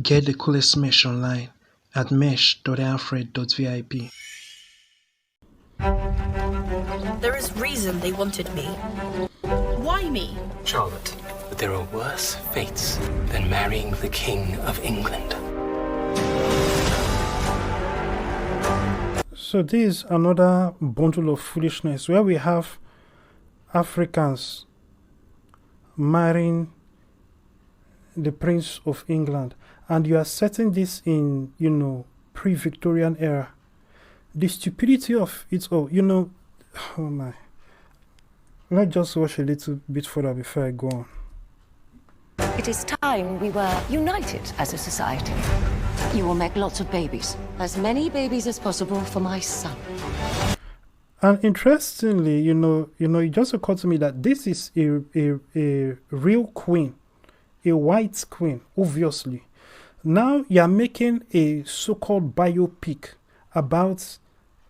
Get the coolest mesh online at mesh.alfred.vip. There is reason they wanted me. Why me? Charlotte, but there are worse fates than marrying the King of England. So this is another bundle of foolishness where we have Africans marrying the Prince of England, and you are setting this in, pre-Victorian era. The stupidity of it all, oh my. Let's just watch a little bit further before I go on. It is time we were united as a society. You will make lots of babies. As many babies as possible for my son. And interestingly, it just occurred to me that this is a real queen, a white queen, obviously. Now you're making a so-called biopic about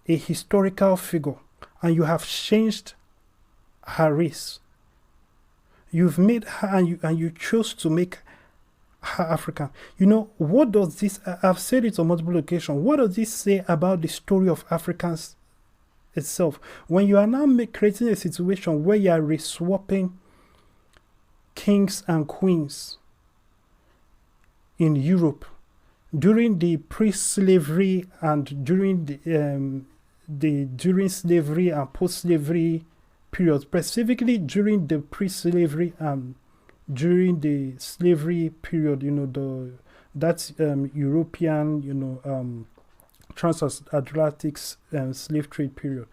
a historical figure, and you have changed her race. You've made her, and you chose to make her African. What does this, I've said it on multiple occasions, what does this say about the story of Africans itself? When you are now creating a situation where you are reswapping kings and queens in Europe during the pre-slavery and during during slavery and post-slavery periods, specifically during the pre-slavery and during the slavery period, that's European, transatlantic slave trade period.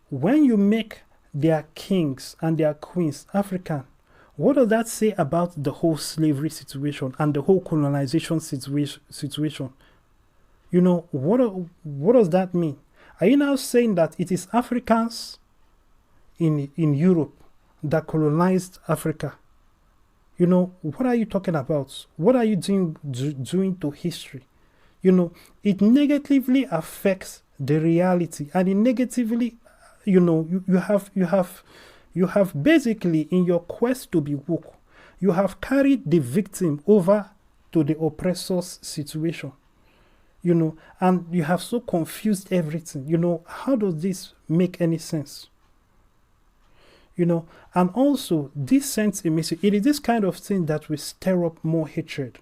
When you make their kings and their queens African, what does that say about the whole slavery situation and the whole colonization situation? What does that mean? Are you now saying that it is Africans in Europe that colonized Africa? What are you talking about? What are you doing to history? It negatively affects the reality, and it negatively, you have basically, in your quest to be woke, you have carried the victim over to the oppressor's situation, and you have so confused everything. How does this make any sense? And also this sends a message. It is this kind of thing that will stir up more hatred.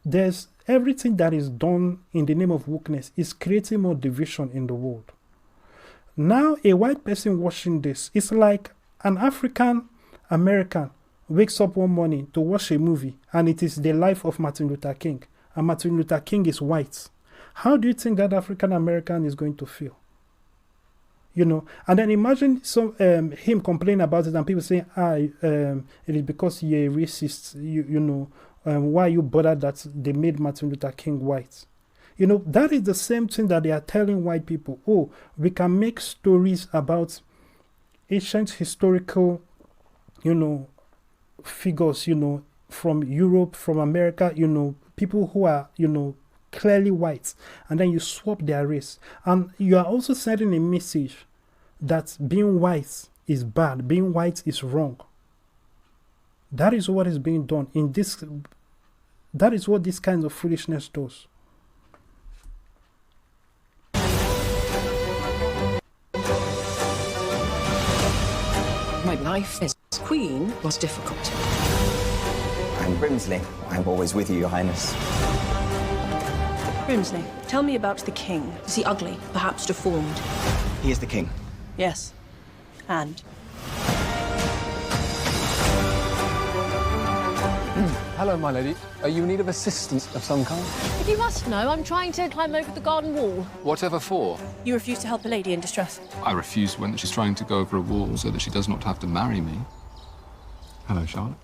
There's everything that is done in the name of wokeness is creating more division in the world. Now a white person watching this, it's like an African American wakes up one morning to watch a movie, and it is the life of Martin Luther King, and Martin Luther King is white. How do you think that African American is going to feel? And then imagine him complaining about it, and people saying, it is because you're a racist. Why are you bothered that they made Martin Luther King white? That is the same thing that they are telling white people. Oh, we can make stories about ancient historical, figures, from Europe, from America, people who are, clearly white, and then you swap their race. And you are also sending a message that being white is bad, being white is wrong. That is what is being done in this. That is what this kind of foolishness does. My life as queen was difficult. I'm Brimsley. I'm always with you, Your Highness. Brimsley, tell me about the king. Is he ugly, perhaps deformed? He is the king. Yes. And? Hello, my lady. Are you in need of assistance of some kind? If you must know, I'm trying to climb over the garden wall. Whatever for? You refuse to help a lady in distress. I refuse when she's trying to go over a wall so that she does not have to marry me. Hello, Charlotte.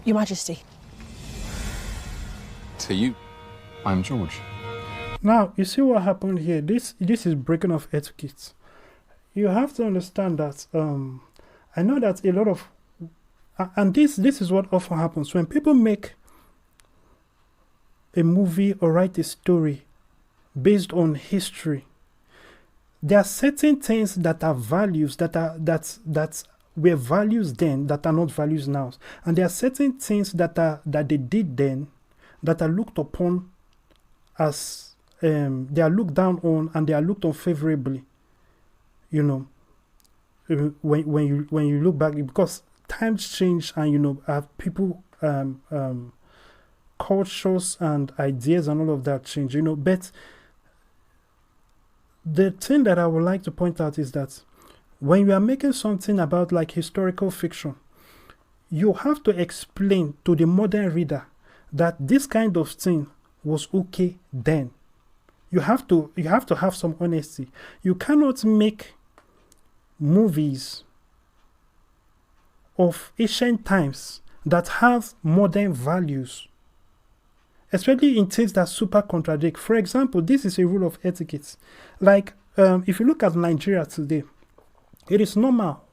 Your Majesty. To you. I'm George. Now, you see what happened here? This is breaking of etiquette. You have to understand that I know that a lot of and this is what often happens when people make a movie or write a story based on history. There are certain things that are values that were values then that are not values now. And there are certain things that they did then that are looked upon as they are looked down on, and they are looked on favorably. You know, when you look back, because times change, and people cultures and ideas and all of that change. But the thing that I would like to point out is that when you are making something about like historical fiction, you have to explain to the modern reader that this kind of thing was okay then. You have to have some honesty. You cannot make movies of ancient times that have modern values, especially in things that super contradict. For example, this is a rule of etiquette. Like, if you look at Nigeria today, it is normal,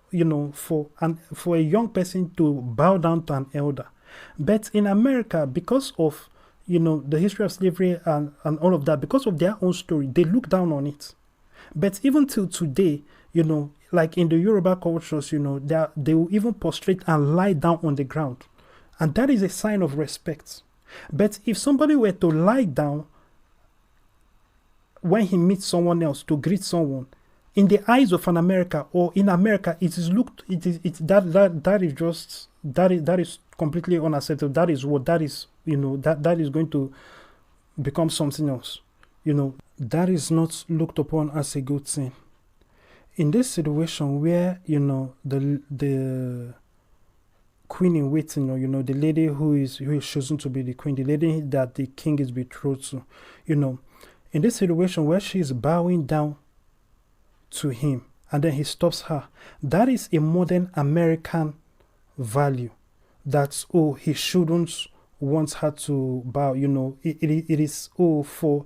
for a young person to bow down to an elder. But in America, because of, the history of slavery and all of that, because of their own story, they look down on it. But even till today, like in the Yoruba cultures, they will even prostrate and lie down on the ground. And that is a sign of respect. But if somebody were to lie down when he meets someone else to greet someone, in the eyes of an America, or in America, that is completely unacceptable. That is that is going to become something else. That is not looked upon as a good thing. In this situation where the queen in waiting, or the lady who is chosen to be the queen, the lady that the king is betrothed to, in this situation where she is bowing down to him and then he stops her, that is a modern American value. That's, he shouldn't want her to bow. It is for,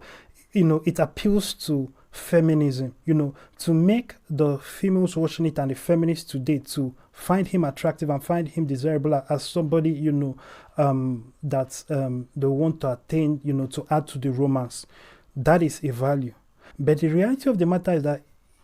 it appeals to feminism, to make the females watching it and the feminists today to find him attractive and find him desirable as somebody, that they want to attain, to add to the romance. That is a value. But the reality of the matter is that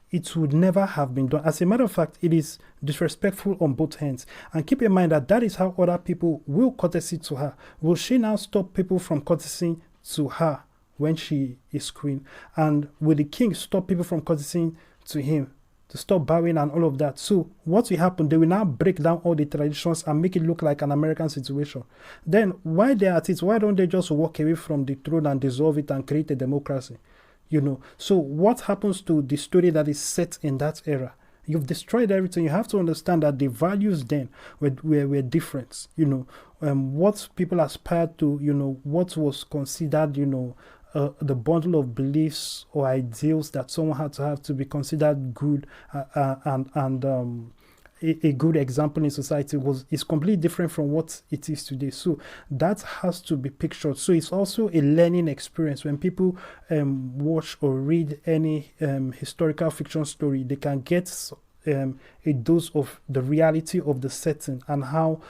it would never have been done. As a matter of fact, it is disrespectful on both ends. And keep in mind that is how other people will courtesy to her. Will she now stop people from courtesying to her when she is queen? And will the king stop people from courtesying to him, to stop bowing and all of that? So what will happen? They will now break down all the traditions and make it look like an American situation. Then why they are at it? Why don't they just walk away from the throne and dissolve it and create a democracy? So what happens to the story that is set in that era? You've destroyed everything. You have to understand that the values then were different. What people aspired to, what was considered, the bundle of beliefs or ideals that someone had to have to be considered good and a good example in society is completely different from what it is today. So that has to be pictured. So it's also a learning experience. When people watch or read any historical fiction story, they can get a dose of the reality of the setting and how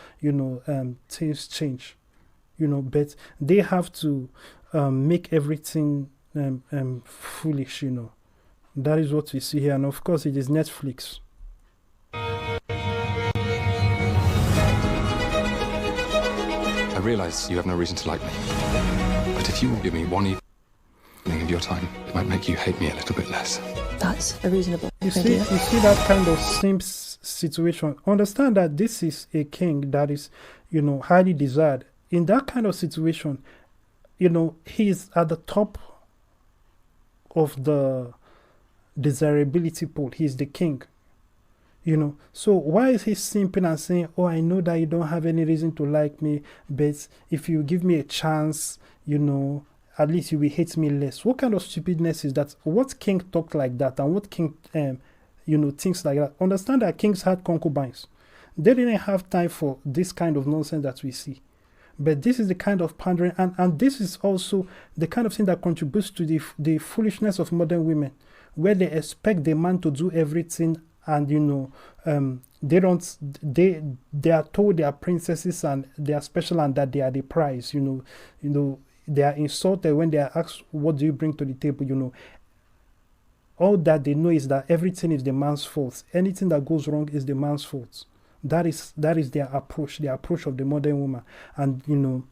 things change. But they have to make everything foolish. That is what we see here, and of course it is Netflix. I realize you have no reason to like me, but if you will give me one evening of your time, it might make you hate me a little bit less. That's a reasonable idea. You see that kind of Sims situation. Understand that this is a king that is, highly desired. In that kind of situation, he is at the top of the desirability pole. He is the king. So why is he simping and saying, I know that you don't have any reason to like me, but if you give me a chance, at least you will hate me less? What kind of stupidness is that? What king talked like that? And what king, thinks like that? Understand that kings had concubines. They didn't have time for this kind of nonsense that we see. But this is the kind of pandering, and this is also the kind of thing that contributes to the foolishness of modern women, where they expect the man to do everything. And they are told they are princesses and they are special and that they are the prize. They are insulted when they are asked, what do you bring to the table? All that they know is that everything is the man's fault. Anything that goes wrong is the man's fault. That is their approach, the approach of the modern woman. And, you know,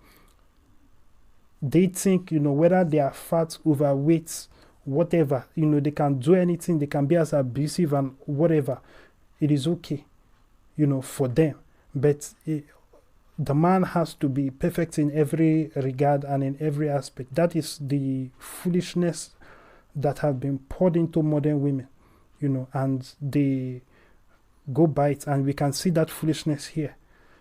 they think, you know, whether they are fat, overweight, whatever, you know, they can do anything, they can be as abusive and whatever. It is okay, you know, for them. But the man has to be perfect in every regard and in every aspect. That is the foolishness that have been poured into modern women, you know, and they go by it. And we can see that foolishness here.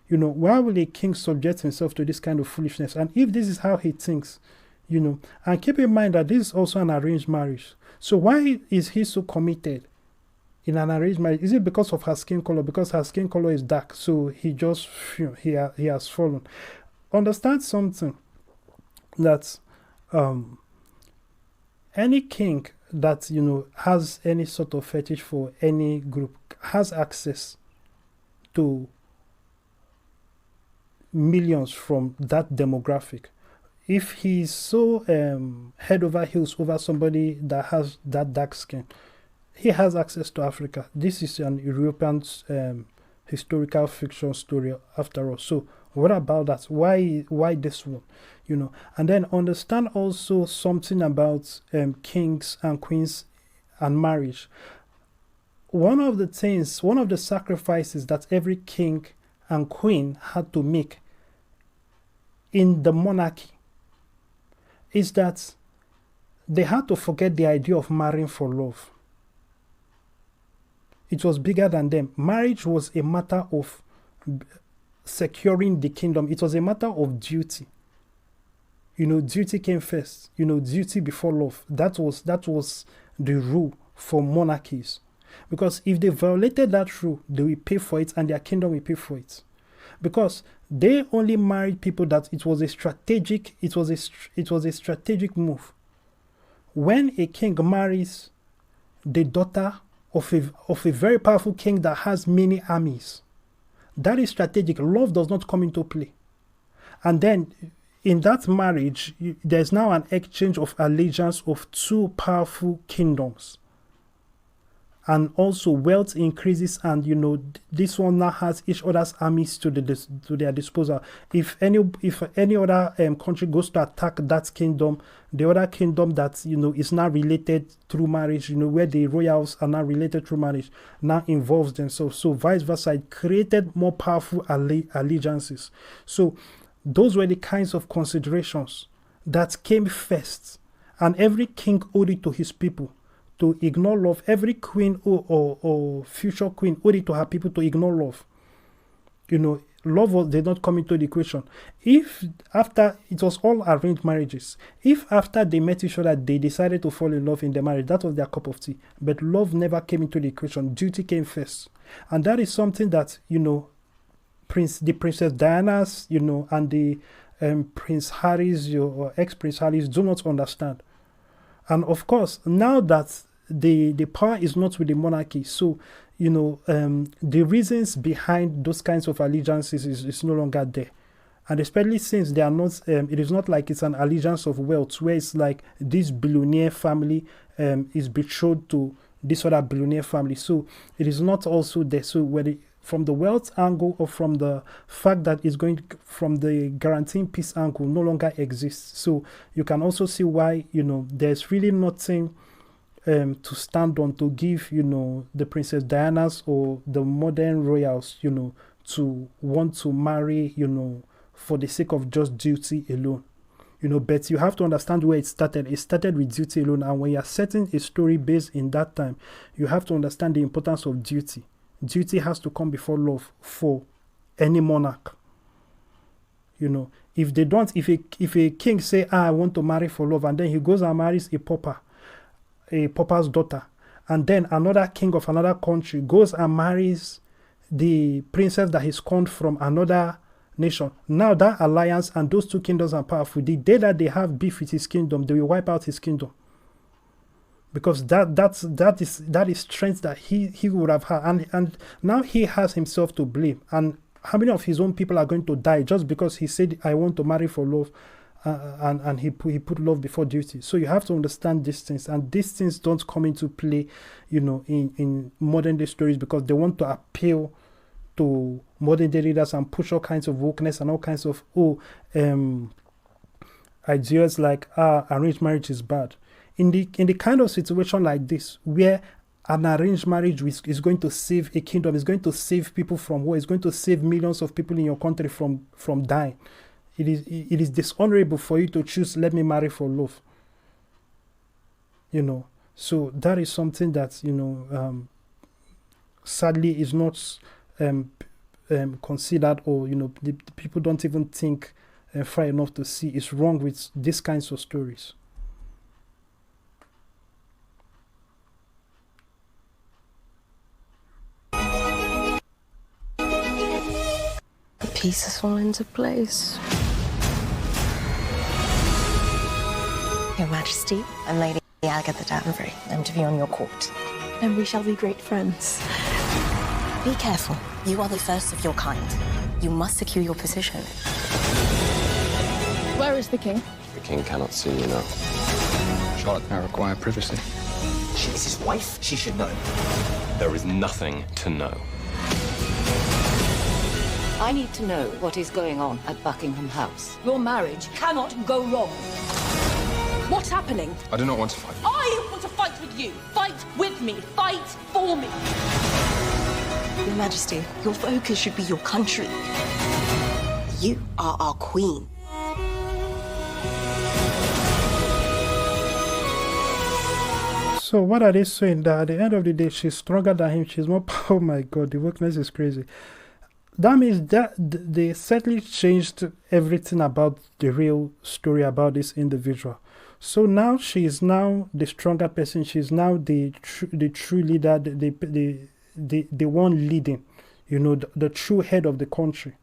You know, why will a king subject himself to this kind of foolishness? And if this is how he thinks, you know, and keep in mind that this is also an arranged marriage. So why is he so committed in an arranged marriage? Is it because of her skin color? Because her skin color is dark, so he just, you know, he has fallen. Understand something, that any king that, you know, has any sort of fetish for any group has access to millions from that demographic. If he's so head over heels over somebody that has that dark skin, he has access to Africa. This is an European historical fiction story after all. So what about that? Why this one? You know, and then understand also something about kings and queens and marriage. One of the sacrifices that every king and queen had to make in the monarchy is that they had to forget the idea of marrying for love. It was bigger than them. Marriage was a matter of securing the kingdom. It was a matter of duty. You know, duty came first. You know, duty before love. That was the rule for monarchies. Because if they violated that rule, they will pay for it and their kingdom will pay for it. Because they only married people that it was a strategic move. When a king marries the daughter of a very powerful king that has many armies, that is strategic. Love does not come into play. And then in that marriage, there's now an exchange of allegiance of two powerful kingdoms. And also wealth increases, and you know, this one now has each other's armies to their disposal. If any other country goes to attack that kingdom, the other kingdom that, you know, is now related through marriage, you know, where the royals are now related through marriage, now involves themselves. So vice versa, it created more powerful allegiances. So those were the kinds of considerations that came first, and every king owed it to his people to ignore love. Every queen or future queen owed it to her people to ignore love. You know, love did not come into the equation. If after it was all arranged marriages, if after they met each other they decided to fall in love in the marriage, that was their cup of tea. But love never came into the equation. Duty came first, and that is something that, you know, the Princess Diana's, you know, and the Prince Harry's or ex-Prince Harry's do not understand. And of course, now that the power is not with the monarchy, so, you know, the reasons behind those kinds of allegiances is no longer there. And especially since they are not, it is not like it's an allegiance of wealth, where it's like this billionaire family is betrothed to this other billionaire family. So it is not also there. So whether from the wealth angle or from the fact that it's going from the guaranteeing peace angle no longer exists. So you can also see why, you know, there's really nothing to stand on to give, you know, the Princess Diana's or the modern royals, you know, to want to marry, you know, for the sake of just duty alone. You know, but you have to understand where it started. It started with duty alone. And when you're setting a story based in that time, you have to understand the importance of duty. Duty has to come before love for any monarch. You know, if they don't, if a king say, I want to marry for love, and then he goes and marries a pauper's daughter, and then another king of another country goes and marries the princess that he scorned from another nation. Now that alliance and those two kingdoms are powerful. The day that they have beef with his kingdom, they will wipe out his kingdom. Because that is strength that he would have had, and now he has himself to blame. And how many of his own people are going to die just because he said, I want to marry for love, and he put love before duty? So you have to understand these things, and these things don't come into play, you know, in modern day stories, because they want to appeal to modern day readers and push all kinds of wokeness and all kinds of ideas like arranged marriage is bad. In the kind of situation like this, where an arranged marriage is going to save a kingdom, is going to save people from war, is going to save millions of people in your country from dying, it is dishonorable for you to choose, let me marry for love. So that is something that sadly is not considered, or the people don't even think far enough to see is wrong with these kinds of stories. The pieces fall into place. Your Majesty, I'm Lady Agatha Danbury. I'm to be on your court. And we shall be great friends. Be careful. You are the first of your kind. You must secure your position. Where is the king? The king cannot see you now. Charlotte, I require privacy. She is his wife. She should know. There is nothing to know. I need to know what is going on at Buckingham House. Your marriage cannot go wrong. What's happening? I do not want to fight. I want to fight with you. Fight with me. Fight for me. Your Majesty, your focus should be your country. You are our queen. So what are they saying? That at the end of the day, she's stronger than him. She's more powerful. Oh my God, the weakness is crazy. That means that they certainly changed everything about the real story about this individual. So now she is now the stronger person. She's now the true leader, the one leading, the true head of the country.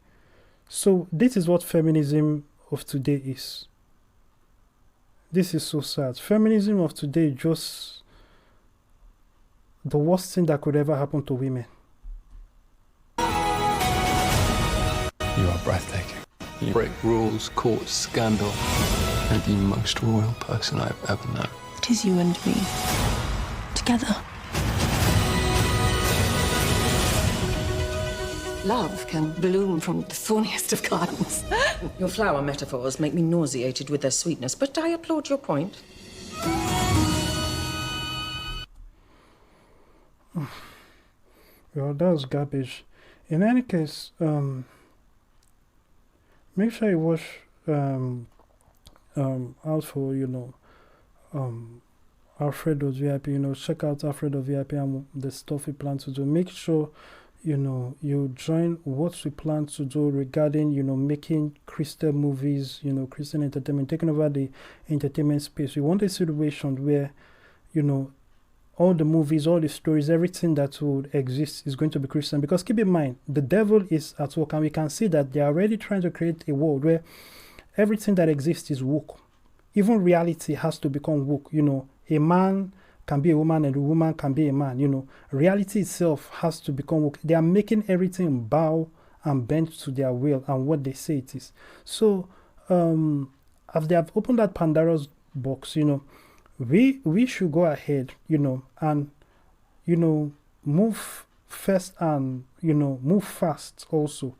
So this is what feminism of today is. This is so sad. Feminism of today is just the worst thing that could ever happen to women. You are breathtaking. You break rules, court scandal. You're the most royal person I've ever known. It is you and me. Together. Love can bloom from the thorniest of gardens. Your flower metaphors make me nauseated with their sweetness, but I applaud your point. Well, that was garbage. In any case, make sure you watch out for Alfred.vip. Check out Alfred.vip and the stuff we plan to do. Make sure you join what we plan to do regarding making Christian movies, Christian entertainment, taking over the entertainment space. We want a situation where all the movies, all the stories, everything that would exist is going to be Christian. Because keep in mind, the devil is at work, and we can see that they are already trying to create a world where everything that exists is woke. Even reality has to become woke. A man can be a woman and a woman can be a man. Reality itself has to become woke. They are making everything bow and bend to their will and what they say it is. So, as they have opened that Pandora's box, we should go ahead, and, move first and, move fast also,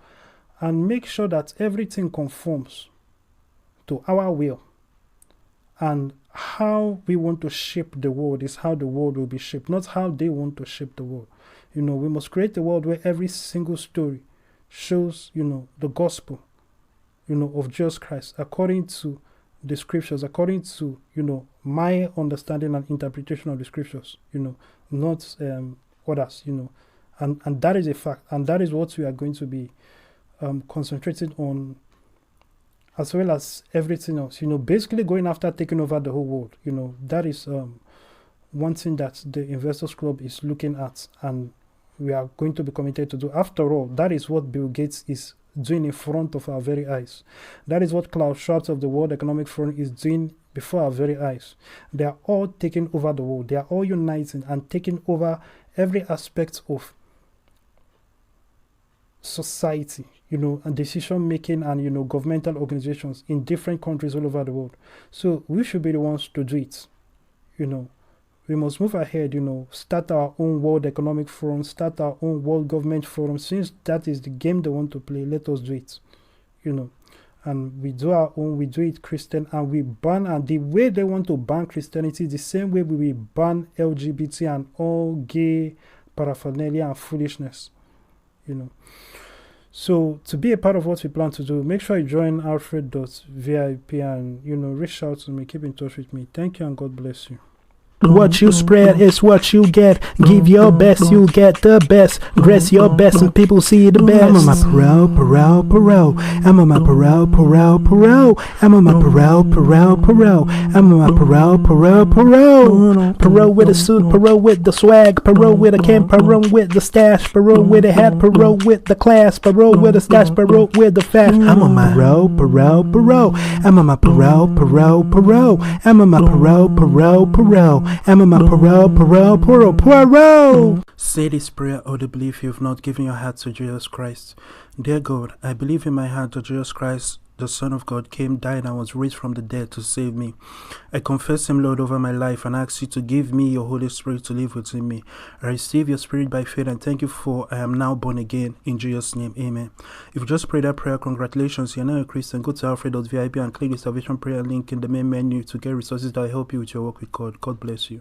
and make sure that everything conforms to our will. And how we want to shape the world is how the world will be shaped, not how they want to shape the world. We must create a world where every single story shows, the gospel, of Jesus Christ, according to the scriptures, according to, my understanding and interpretation of the scriptures, not others, and that is a fact, and that is what we are going to be concentrating on, as well as everything else, basically going after taking over the whole world. That is one thing that the Investors Club is looking at, and we are going to be committed to do. After all, that is what Bill Gates is doing in front of our very eyes. That is what Klaus Schwab of the World Economic Forum is doing before our very eyes. They are all taking over the world. They are all uniting and taking over every aspect of society, and decision making, and governmental organizations in different countries all over the world. So we should be the ones to do it. We must move ahead, start our own World Economic Forum, start our own World Government Forum. Since that is the game they want to play, let us do it, And we do our own, we do it Christian, and we ban, and the way they want to ban Christianity is the same way we will ban LGBT and all gay paraphernalia and foolishness, So to be a part of what we plan to do, make sure you join Alfred.vip and, reach out to me, keep in touch with me. Thank you and God bless you. What you spread is what you get. Give your best, you get the best. Dress your best and people see the best. I'm on my parole. I'm on my parole. I'm on my parole. I'm on my parole. Parole with a suit, parole with the swag, parole with a can, parole with the stash, parole with a hat, parole with the class, parole with a stash, parole with the fast. I'm on my parole. I'm on my parole. I'm on my parole. I'm on my parole. Say this prayer audibly if you've not given your heart to Jesus Christ. Dear God, I believe in my heart that Jesus Christ, the Son of God, came, died, and was raised from the dead to save me. I confess Him, Lord, over my life, and ask You to give me Your Holy Spirit to live within me. I receive Your Spirit by faith, and thank You for I am now born again. In Jesus' name, amen. If you just prayed that prayer, congratulations, you're now a Christian. Go to alfred.vip and click the salvation prayer link in the main menu to get resources that will help you with your work with God. God bless you.